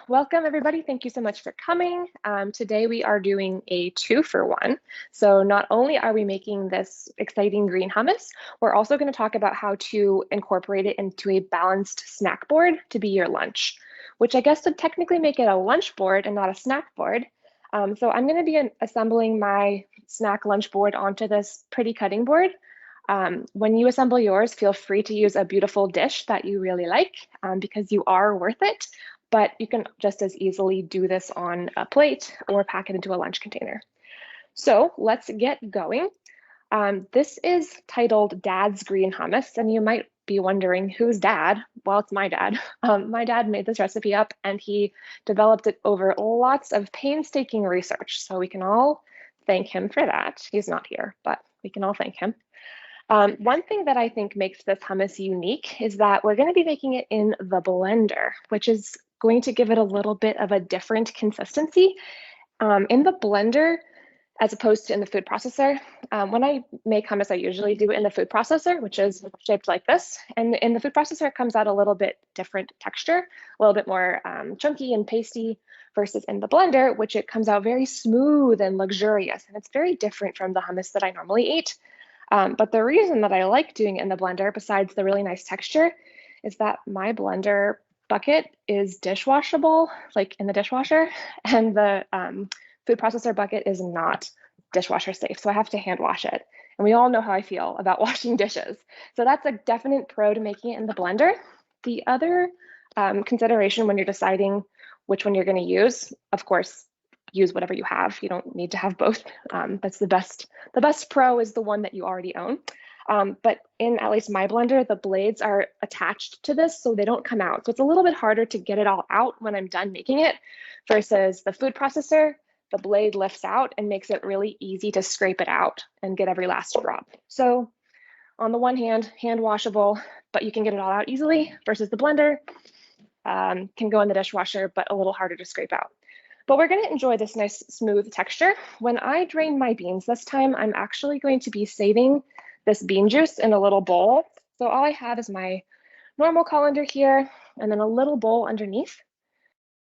welcome everybody. Thank you so much for coming. Today we are doing a 2-for-1. So not only are we making this exciting green hummus, we're also going to talk about how to incorporate it into a balanced snack board to be your lunch, which I guess would technically make it a lunch board and not a snack board. So I'm going to be assembling my snack lunch board onto this pretty cutting board. When you assemble yours, feel free to use a beautiful dish that you really like because you are worth it, but you can just as easily do this on a plate or pack it into a lunch container. So let's get going. This is titled Dad's Green Hummus, and you might be wondering, who's Dad? Well, it's my dad. My dad made this recipe up and he developed it over lots of painstaking research. So we can all thank him for that. He's not here, but we can all thank him. One thing that I think makes this hummus unique is that we're going to be making it in the blender, which is going to give it a little bit of a different consistency. In the blender, as opposed to in the food processor, when I make hummus, I usually do it in the food processor, which is shaped like this. And in the food processor, it comes out a little bit different texture, a little bit more chunky and pasty, versus in the blender, which it comes out very smooth and luxurious. And it's very different from the hummus that I normally eat. But the reason that I like doing it in the blender, besides the really nice texture, is that my blender bucket is dishwashable, like in the dishwasher, and the food processor bucket is not dishwasher safe. So I have to hand wash it. And we all know how I feel about washing dishes. So that's a definite pro to making it in the blender. The other consideration when you're deciding which one you're going to use, of course, use whatever you have. You don't need to have both. That's the best. The best pro is the one that you already own. But in at least my blender, the blades are attached to this, so they don't come out. So it's a little bit harder to get it all out when I'm done making it versus the food processor. The blade lifts out and makes it really easy to scrape it out and get every last drop. So on the one hand, hand washable, but you can get it all out easily versus the blender can go in the dishwasher, but a little harder to scrape out. But we're going to enjoy this nice smooth texture. When I drain my beans this time, I'm actually going to be saving this bean juice in a little bowl. So all I have is my normal colander here and then a little bowl underneath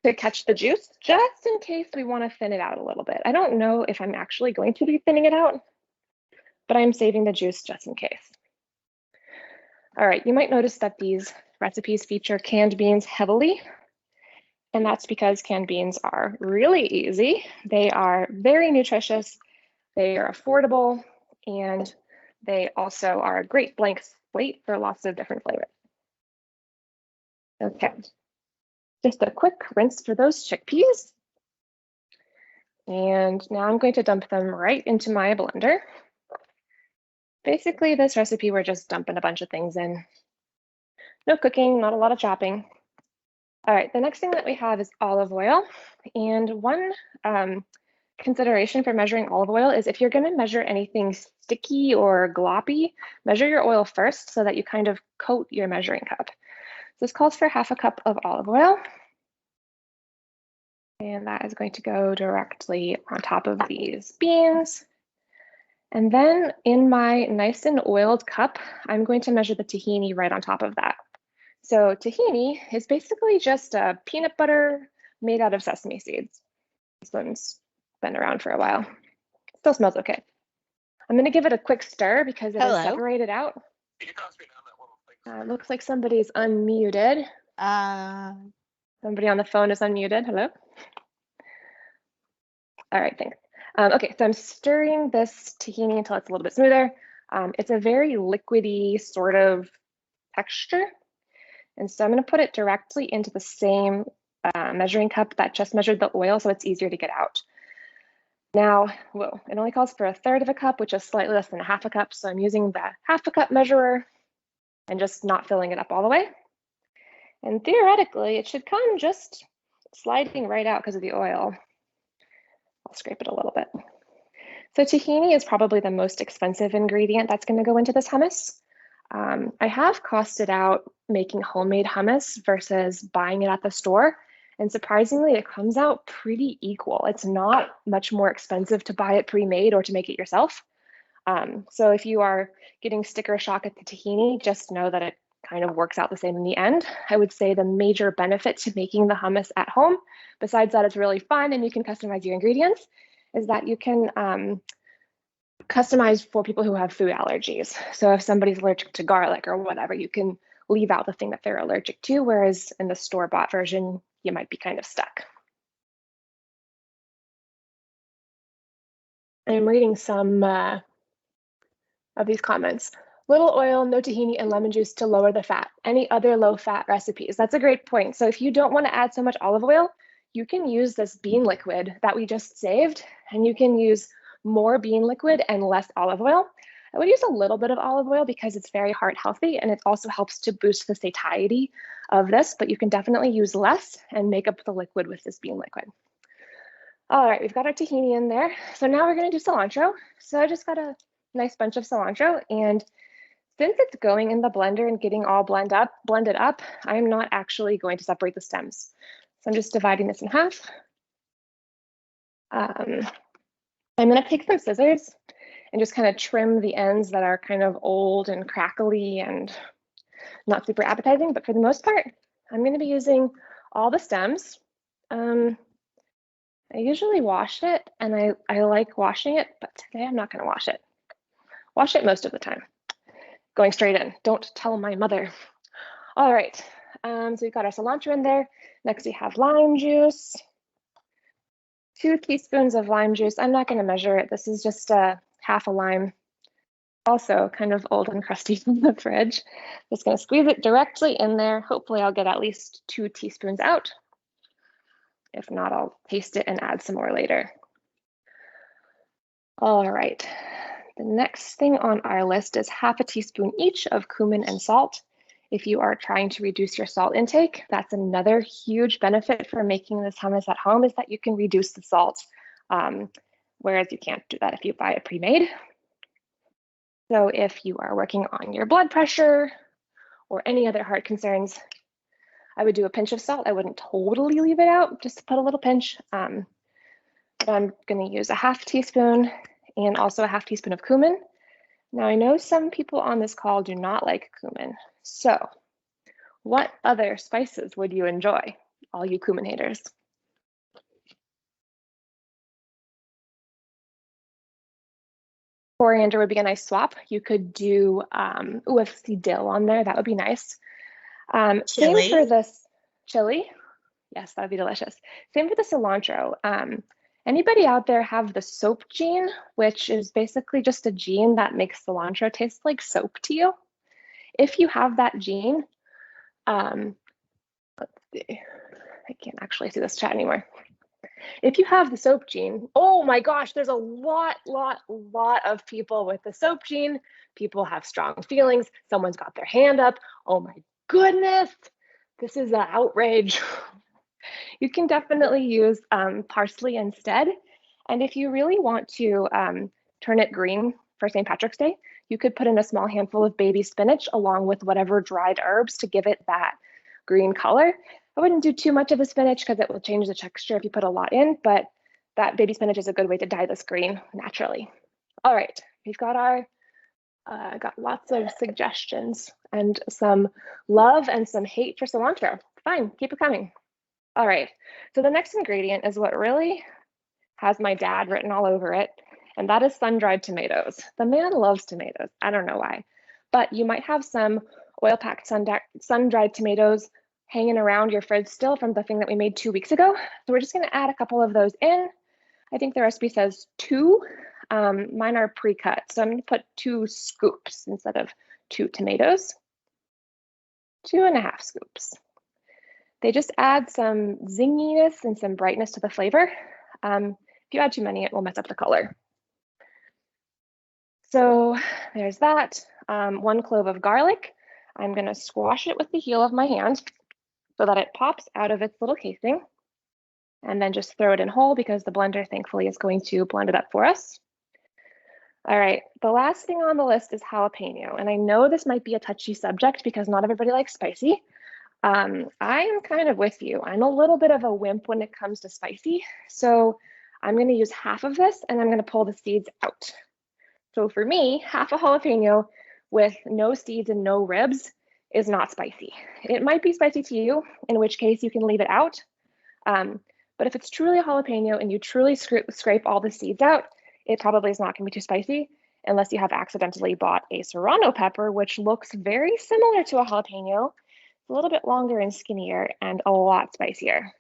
to catch the juice, just in case we want to thin it out a little bit. I don't know if I'm actually going to be thinning it out, but I'm saving the juice just in case. All right, you might notice that these recipes feature canned beans heavily. And that's because canned beans are really easy. They are very nutritious, they are affordable, and they also are a great blank slate for lots of different flavors. Okay, just a quick rinse for those chickpeas. And now I'm going to dump them right into my blender. Basically, this recipe, we're just dumping a bunch of things in. No cooking, not a lot of chopping. All right, the next thing that we have is olive oil. And one consideration for measuring olive oil is if you're going to measure anything sticky or gloppy, measure your oil first so that you kind of coat your measuring cup. So this calls for 1/2 cup of olive oil. And that is going to go directly on top of these beans. And then in my nice and oiled cup, I'm going to measure the tahini right on top of that. So tahini is basically just a peanut butter made out of sesame seeds. This one's been around for a while. Still smells okay. I'm going to give it a quick stir because it is separated out. Looks like somebody's unmuted. Somebody on the phone is unmuted. Hello? All right, thanks. Okay, so I'm stirring this tahini until it's a little bit smoother. It's a very liquidy sort of texture. And so I'm going to put it directly into the same measuring cup that just measured the oil, so it's easier to get out. Now, whoa, it only calls for 1/3 cup, which is slightly less than 1/2 cup. So I'm using the 1/2 cup measurer and just not filling it up all the way. And theoretically, it should come just sliding right out because of the oil. I'll scrape it a little bit. So tahini is probably the most expensive ingredient that's going to go into this hummus. I have costed out making homemade hummus versus buying it at the store. And surprisingly, it comes out pretty equal. It's not much more expensive to buy it pre-made or to make it yourself. So if you are getting sticker shock at the tahini, just know that it kind of works out the same in the end. I would say the major benefit to making the hummus at home, besides that it's really fun and you can customize your ingredients, is that you can customize for people who have food allergies. So if somebody's allergic to garlic or whatever, you can leave out the thing that they're allergic to, whereas in the store-bought version, you might be kind of stuck. I'm reading some of these comments. Little oil, no tahini, and lemon juice to lower the fat. Any other low-fat recipes? That's a great point. So if you don't want to add so much olive oil, you can use this bean liquid that we just saved, and you can use more bean liquid and less olive oil. I would use a little bit of olive oil because it's very heart healthy, and it also helps to boost the satiety of this, but you can definitely use less and make up the liquid with this bean liquid. All right, we've got our tahini in there. So now we're gonna do cilantro. So I just got a nice bunch of cilantro, and since it's going in the blender and getting all blended up, I'm not actually going to separate the stems. So I'm just dividing this in half. I'm gonna take some scissors and just kind of trim the ends that are kind of old and crackly and not super appetizing, but for the most part, I'm gonna be using all the stems. I usually wash it, and I like washing it, but today I'm not gonna wash it. Wash it most of the time. Going straight in, don't tell my mother. All right, so we've got our cilantro in there. Next we have lime juice. 2 teaspoons of lime juice. I'm not gonna measure it. This is just half a lime. Also kind of old and crusty from the fridge. Just gonna squeeze it directly in there. Hopefully I'll get at least 2 teaspoons out. If not, I'll taste it and add some more later. All right, the next thing on our list is half a teaspoon each of cumin and salt. If you are trying to reduce your salt intake, that's another huge benefit for making this hummus at home, is that you can reduce the salt, whereas you can't do that if you buy it pre-made. So if you are working on your blood pressure or any other heart concerns, I would do a pinch of salt. I wouldn't totally leave it out, just put a little pinch. But I'm gonna use a half teaspoon and also a half teaspoon of cumin. Now I know some people on this call do not like cumin. So what other spices would you enjoy, all you cumin haters? Coriander would be a nice swap. You could do, with the dill on there, that would be nice. Chili. Same for this chili. Yes, that would be delicious. Same for the cilantro. Anybody out there have the soap gene, which is basically just a gene that makes cilantro taste like soap to you? If you have that gene, let's see, I can't actually see this chat anymore. If you have the soap gene, oh my gosh, there's a lot of people with the soap gene. People have strong feelings. Someone's got their hand up. Oh my goodness, this is an outrage. You can definitely use parsley instead. And if you really want to turn it green for St. Patrick's Day, you could put in a small handful of baby spinach along with whatever dried herbs to give it that green color. I wouldn't do too much of the spinach because it will change the texture if you put a lot in, but that baby spinach is a good way to dye this green naturally. All right, we've got our, got lots of suggestions and some love and some hate for cilantro. Fine, keep it coming. All right, so the next ingredient is what really has my dad written all over it, and that is sun-dried tomatoes. The man loves tomatoes. I don't know why, but you might have some oil-packed sun-dried tomatoes hanging around your fridge still from the thing that we made 2 weeks ago. So we're just gonna add a couple of those in. I think the recipe says 2. Mine are pre-cut, so I'm gonna put 2 scoops instead of 2 tomatoes. 2.5 scoops. They just add some zinginess and some brightness to the flavor. If you add too many, it will mess up the color. So there's that. 1 clove of garlic. I'm gonna squash it with the heel of my hand so that it pops out of its little casing, and then just throw it in whole because the blender thankfully is going to blend it up for us. All right, the last thing on the list is jalapeno. And I know this might be a touchy subject because not everybody likes spicy. I am kind of with you. I'm a little bit of a wimp when it comes to spicy. So I'm gonna use half of this and I'm gonna pull the seeds out. So for me, half a jalapeno with no seeds and no ribs is not spicy. It might be spicy to you, in which case you can leave it out. But if it's truly a jalapeno and you truly scrape all the seeds out, it probably is not going to be too spicy unless you have accidentally bought a serrano pepper, which looks very similar to a jalapeno. It's a little bit longer and skinnier and a lot spicier.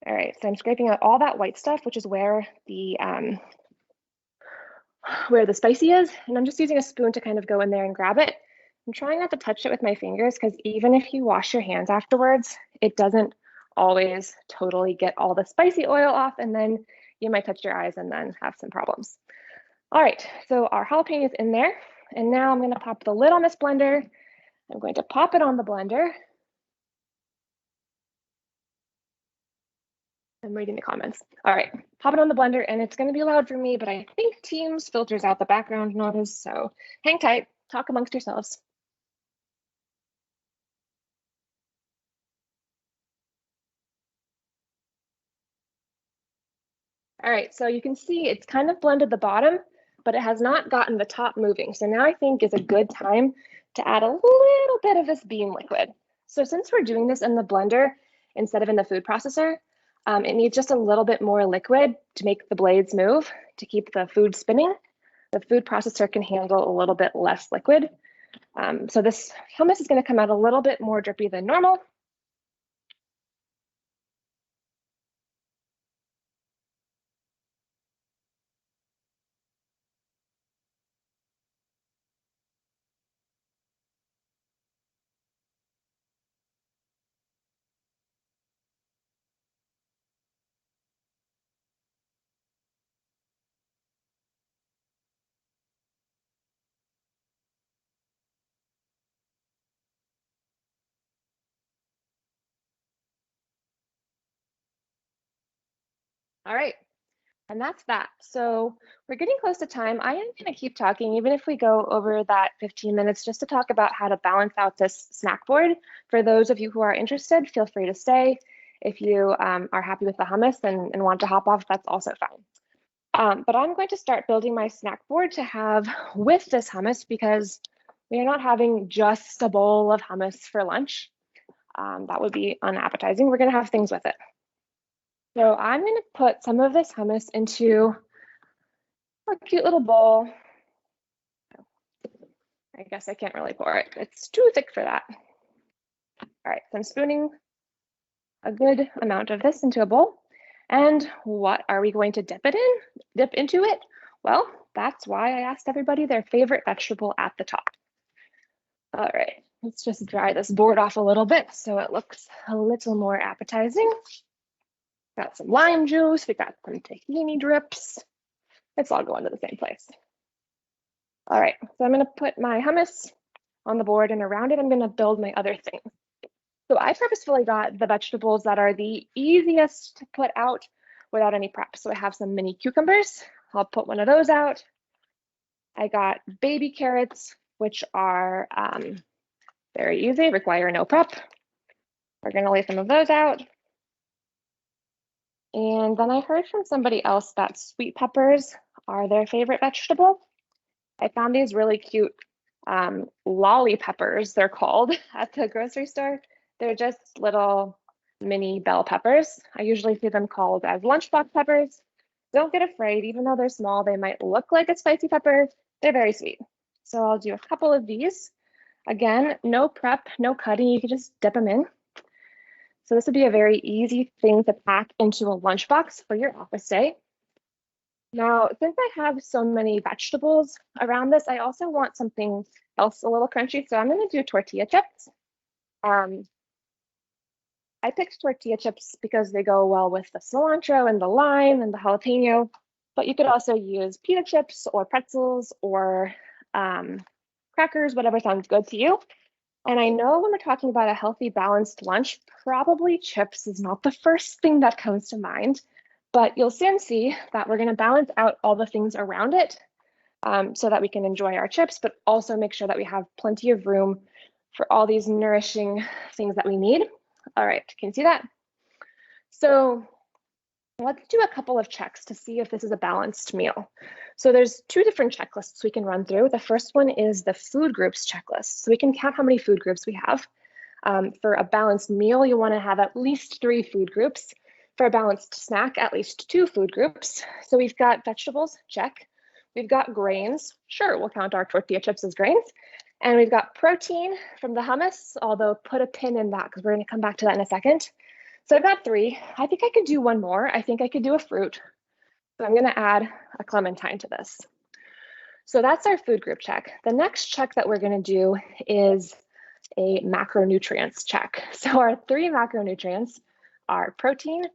All right, so I'm scraping out all that white stuff, which is where the spicy is, and I'm just using a spoon to kind of go in there and grab it. I'm trying not to touch it with my fingers because even if you wash your hands afterwards, it doesn't always totally get all the spicy oil off, and then you might touch your eyes and then have some problems. All right, so our jalapeno is in there, and now I'm going to pop the lid on this blender. I'm going to pop it on the blender. I'm reading the comments. All right, pop it on the blender, and it's going to be loud for me, but I think Teams filters out the background noise, so hang tight, talk amongst yourselves. All right, so you can see it's kind of blended the bottom, but it has not gotten the top moving. So now I think is a good time to add a little bit of this bean liquid. So since we're doing this in the blender instead of in the food processor, it needs just a little bit more liquid to make the blades move, to keep the food spinning. The food processor can handle a little bit less liquid. So this hummus is going to come out a little bit more drippy than normal. All right, and that's that. So we're getting close to time. I am going to keep talking, even if we go over that 15 minutes, just to talk about how to balance out this snack board. For those of you who are interested, feel free to stay. If you are happy with the hummus and want to hop off, that's also fine. But I'm going to start building my snack board to have with this hummus because we are not having just a bowl of hummus for lunch. That would be unappetizing. We're going to have things with it. So I'm going to put some of this hummus into a cute little bowl. I guess I can't really pour it. It's too thick for that. All right, so I'm spooning a good amount of this into a bowl. And what are we going to dip into it? Well, that's why I asked everybody their favorite vegetable at the top. All right, let's just dry this board off a little bit so it looks a little more appetizing. Got some lime juice, we got some tahini drips. It's all going to the same place. All right, so I'm gonna put my hummus on the board, and around it, I'm gonna build my other things. So I purposefully got the vegetables that are the easiest to put out without any prep. So I have some mini cucumbers. I'll put one of those out. I got baby carrots, which are very easy, require no prep. We're gonna lay some of those out. And then I heard from somebody else that sweet peppers are their favorite vegetable. I found these really cute lolly peppers, they're called, at the grocery store. They're just little mini bell peppers. I usually see them called as lunchbox peppers. Don't get afraid, even though they're small, they might look like a spicy pepper. They're very sweet. So I'll do a couple of these. Again, no prep, no cutting, you can just dip them in. So this would be a very easy thing to pack into a lunchbox for your office day. Now, since I have so many vegetables around this, I also want something else a little crunchy. So I'm going to do tortilla chips. I picked tortilla chips because they go well with the cilantro and the lime and the jalapeno, but you could also use pita chips or pretzels or crackers, whatever sounds good to you. And I know when we're talking about a healthy, balanced lunch, probably chips is not the first thing that comes to mind, but you'll soon see that we're going to balance out all the things around it so that we can enjoy our chips, but also make sure that we have plenty of room for all these nourishing things that we need. All right, can you see that? So let's do a couple of checks to see if this is a balanced meal. So there's two different checklists we can run through. The first one is the food groups checklist. So we can count how many food groups we have. For a balanced meal, you want to have at least 3 food groups. For a balanced snack, at least 2 food groups. So we've got vegetables, check. We've got grains, sure, we'll count our tortilla chips as grains. And we've got protein from the hummus, although put a pin in that because we're going to come back to that in a second. So I've got 3. I think I could do one more. I think I could do a fruit. So I'm going to add a clementine to this. So that's our food group check. The next check that we're going to do is a macronutrients check. So our 3 macronutrients are protein,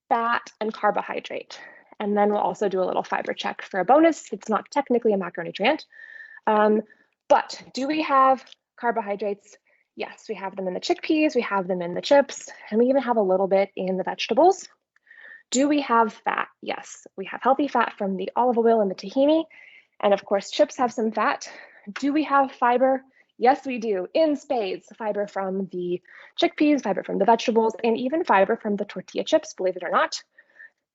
fat, and carbohydrate. And then we'll also do a little fiber check for a bonus. It's not technically a macronutrient. But do we have carbohydrates? Yes, we have them in the chickpeas, we have them in the chips, and we even have a little bit in the vegetables. Do we have fat? Yes, we have healthy fat from the olive oil and the tahini. And of course, chips have some fat. Do we have fiber? Yes, we do, in spades. Fiber from the chickpeas, fiber from the vegetables, and even fiber from the tortilla chips, believe it or not,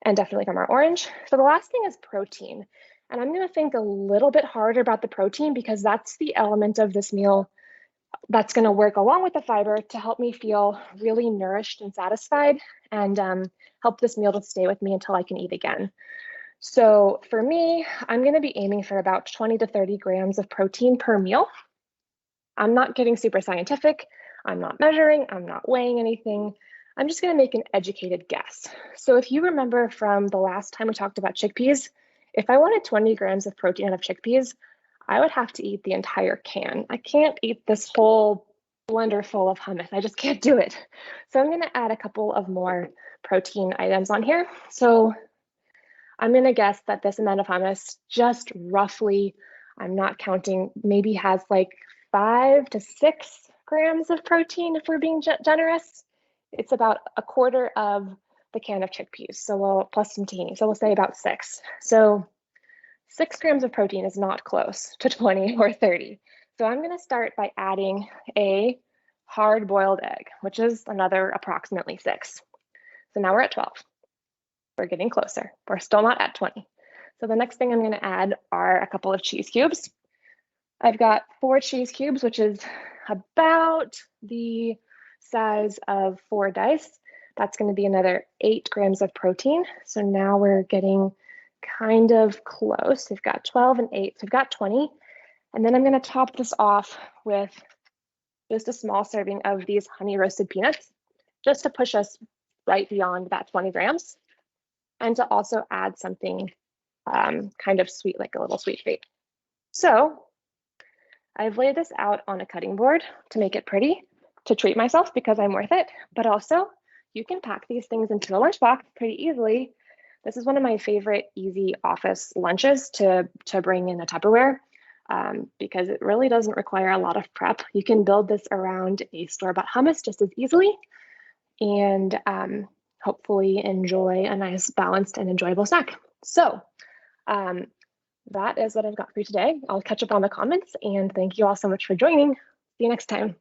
and definitely from our orange. So the last thing is protein. And I'm going to think a little bit harder about the protein because that's the element of this meal that's going to work along with the fiber to help me feel really nourished and satisfied and help this meal to stay with me until I can eat again. So for me, I'm going to be aiming for about 20 to 30 grams of protein per meal. I'm not getting super scientific. I'm not measuring. I'm not weighing anything. I'm just going to make an educated guess. So if you remember from the last time we talked about chickpeas, if I wanted 20 grams of protein out of chickpeas, I would have to eat the entire can. I can't eat this whole blender full of hummus. I just can't do it. So I'm going to add a couple of more protein items on here. So I'm going to guess that this amount of hummus, just roughly, I'm not counting, maybe has like 5 to 6 grams of protein if we're being generous. It's about a quarter of the can of chickpeas, so we'll plus some tahini. So we'll say about 6. So 6 grams of protein is not close to 20 or 30. So I'm going to start by adding a hard-boiled egg, which is another approximately 6. So now we're at 12. We're getting closer. We're still not at 20. So the next thing I'm going to add are a couple of cheese cubes. I've got 4 cheese cubes, which is about the size of 4 dice. That's going to be another 8 grams of protein. So now we're getting kind of close. We've got 12 and 8, so we've got 20. And then I'm going to top this off with just a small serving of these honey roasted peanuts, just to push us right beyond that 20 grams. And to also add something kind of sweet, like a little sweet treat. So I've laid this out on a cutting board to make it pretty, to treat myself because I'm worth it, but also you can pack these things into a lunchbox pretty easily. This is one of my favorite easy office lunches to bring in a Tupperware because it really doesn't require a lot of prep. You can build this around a store-bought hummus just as easily and hopefully enjoy a nice balanced and enjoyable snack. So that is what I've got for you today. I'll catch up on the comments and thank you all so much for joining. See you next time.